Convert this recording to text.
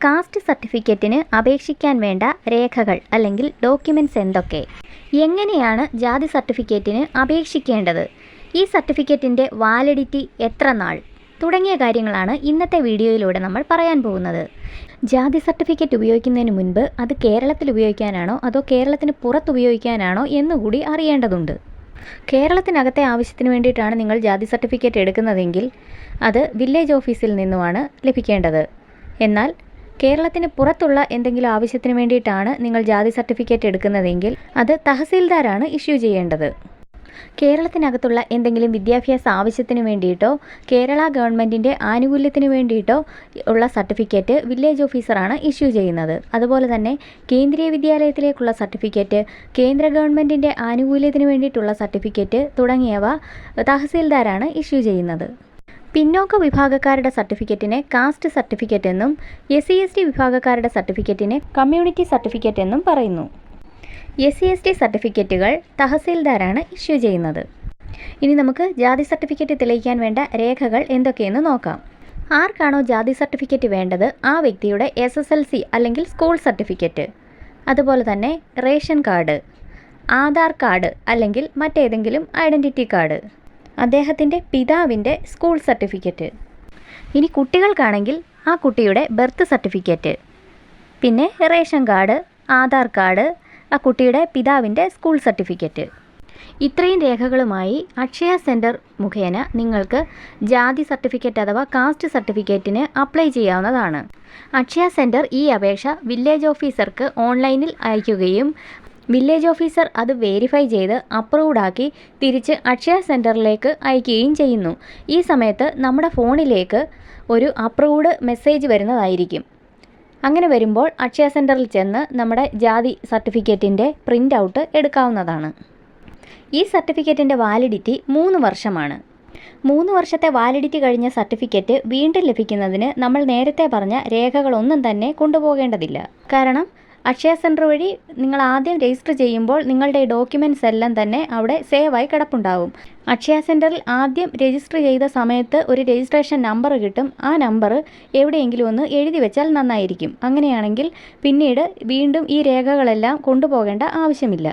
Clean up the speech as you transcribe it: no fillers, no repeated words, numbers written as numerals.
Cast സർട്ടിഫിക്കറ്റിന് അപേക്ഷിക്കാൻ വേണ്ട രേഖകൾ അല്ലെങ്കിൽ ഡോക്യുമെൻറ്റ്സ് എന്തൊക്കെ? എങ്ങനെയാണ് ജാതി സർട്ടിഫിക്കറ്റിന് അപേക്ഷിക്കേണ്ടത്? ഈ സർട്ടിഫിക്കറ്റിൻ്റെ വാലിഡിറ്റി എത്ര നാൾ? തുടങ്ങിയ കാര്യങ്ങളാണ് ഇന്നത്തെ വീഡിയോയിലൂടെ നമ്മൾ പറയാൻ പോകുന്നത്. ജാതി സർട്ടിഫിക്കറ്റ് ഉപയോഗിക്കുന്നതിന് മുൻപ് അത് കേരളത്തിൽ ഉപയോഗിക്കാനാണോ അതോ കേരളത്തിന് പുറത്ത് ഉപയോഗിക്കാനാണോ എന്നുകൂടി അറിയേണ്ടതുണ്ട്. കേരളത്തിനകത്തെ ആവശ്യത്തിന് വേണ്ടിയിട്ടാണ് നിങ്ങൾ ജാതി സർട്ടിഫിക്കറ്റ് എടുക്കുന്നതെങ്കിൽ അത് വില്ലേജ് ഓഫീസിൽ നിന്നുമാണ് ലഭിക്കേണ്ടത്. എന്നാൽ കേരളത്തിന് പുറത്തുള്ള എന്തെങ്കിലും ആവശ്യത്തിന് വേണ്ടിയിട്ടാണ് നിങ്ങൾ ജാതി സർട്ടിഫിക്കറ്റ് എടുക്കുന്നതെങ്കിൽ അത് തഹസീൽദാരാണ് ഇഷ്യൂ ചെയ്യേണ്ടത്. കേരളത്തിനകത്തുള്ള എന്തെങ്കിലും വിദ്യാഭ്യാസ ആവശ്യത്തിന് വേണ്ടിയിട്ടോ കേരള ഗവൺമെൻറ്റിൻ്റെ ആനുകൂല്യത്തിന് വേണ്ടിയിട്ടോ ഉള്ള സർട്ടിഫിക്കറ്റ് വില്ലേജ് ഓഫീസറാണ് ഇഷ്യൂ ചെയ്യുന്നത്. അതുപോലെ തന്നെ കേന്ദ്രീയ വിദ്യാലയത്തിലേക്കുള്ള സർട്ടിഫിക്കറ്റ്, കേന്ദ്ര ഗവൺമെൻറ്റിൻ്റെ ആനുകൂല്യത്തിന് വേണ്ടിയിട്ടുള്ള സർട്ടിഫിക്കറ്റ് തുടങ്ങിയവ തഹസീൽദാരാണ് ഇഷ്യൂ ചെയ്യുന്നത്. പിന്നോക്ക വിഭാഗക്കാരുടെ സർട്ടിഫിക്കറ്റിനെ കാസ്റ്റ് സർട്ടിഫിക്കറ്റ് എന്നും SC/ST വിഭാഗക്കാരുടെ സർട്ടിഫിക്കറ്റിനെ കമ്മ്യൂണിറ്റി സർട്ടിഫിക്കറ്റ് എന്നും പറയുന്നു. SC/ST സർട്ടിഫിക്കറ്റുകൾ തഹസീൽദാരാണ് ഇഷ്യൂ ചെയ്യുന്നത്. ഇനി നമുക്ക് ജാതി സർട്ടിഫിക്കറ്റ് തെളിയിക്കാൻ വേണ്ട രേഖകൾ എന്തൊക്കെയെന്ന് നോക്കാം. ആർക്കാണോ ജാതി സർട്ടിഫിക്കറ്റ് വേണ്ടത് ആ വ്യക്തിയുടെ SSLC അല്ലെങ്കിൽ സ്കൂൾ സർട്ടിഫിക്കറ്റ്, അതുപോലെ തന്നെ റേഷൻ കാർഡ്, ആധാർ കാർഡ് അല്ലെങ്കിൽ മറ്റേതെങ്കിലും ഐഡൻറ്റിറ്റി കാർഡ്, അദ്ദേഹത്തിൻ്റെ പിതാവിൻ്റെ സ്കൂൾ സർട്ടിഫിക്കറ്റ്. ഇനി കുട്ടികൾക്കാണെങ്കിൽ ആ കുട്ടിയുടെ ബർത്ത് സർട്ടിഫിക്കറ്റ്, പിന്നെ റേഷൻ കാർഡ്, ആധാർ കാർഡ്, ആ കുട്ടിയുടെ പിതാവിൻ്റെ സ്കൂൾ സർട്ടിഫിക്കറ്റ്. ഇത്രയും രേഖകളുമായി അക്ഷയ സെൻറ്റർ മുഖേന നിങ്ങൾക്ക് ജാതി സർട്ടിഫിക്കറ്റ് അഥവാ കാസ്റ്റ് സർട്ടിഫിക്കറ്റിന് അപ്ലൈ ചെയ്യാവുന്നതാണ്. അക്ഷയ സെൻറ്റർ ഈ അപേക്ഷ വില്ലേജ് ഓഫീസർക്ക് ഓൺലൈനിൽ അയക്കുകയും വില്ലേജ് ഓഫീസർ അത് വെരിഫൈ ചെയ്ത് അപ്രൂവ്ഡ് ആക്കി തിരിച്ച് അക്ഷയ സെൻറ്ററിലേക്ക് അയക്കുകയും ചെയ്യുന്നു. ഈ സമയത്ത് നമ്മുടെ ഫോണിലേക്ക് ഒരു അപ്രൂവ്ഡ് മെസ്സേജ് വരുന്നതായിരിക്കും. അങ്ങനെ വരുമ്പോൾ അക്ഷയ സെൻറ്ററിൽ ചെന്ന് നമ്മുടെ ജാതി സർട്ടിഫിക്കറ്റിൻ്റെ പ്രിൻ്റ് ഔട്ട് എടുക്കാവുന്നതാണ്. ഈ സർട്ടിഫിക്കറ്റിൻ്റെ വാലിഡിറ്റി 3 വർഷമാണ്. 3 വർഷത്തെ വാലിഡിറ്റി കഴിഞ്ഞ സർട്ടിഫിക്കറ്റ് വീണ്ടും ലഭിക്കുന്നതിന് നമ്മൾ നേരത്തെ പറഞ്ഞ രേഖകളൊന്നും തന്നെ കൊണ്ടുപോകേണ്ടതില്ല. കാരണം അക്ഷയ സെൻറ്റർ വഴി നിങ്ങൾ ആദ്യം രജിസ്റ്റർ ചെയ്യുമ്പോൾ നിങ്ങളുടെ ഡോക്യുമെൻറ്റ്സ് എല്ലാം തന്നെ അവിടെ സേവായി കിടപ്പുണ്ടാവും. അക്ഷയ സെൻറ്ററിൽ ആദ്യം രജിസ്റ്റർ ചെയ്ത സമയത്ത് ഒരു രജിസ്ട്രേഷൻ നമ്പർ കിട്ടും. ആ നമ്പർ എവിടെയെങ്കിലും ഒന്ന് എഴുതി വെച്ചാൽ നന്നായിരിക്കും. അങ്ങനെയാണെങ്കിൽ പിന്നീട് വീണ്ടും ഈ രേഖകളെല്ലാം കൊണ്ടുപോകേണ്ട ആവശ്യമില്ല.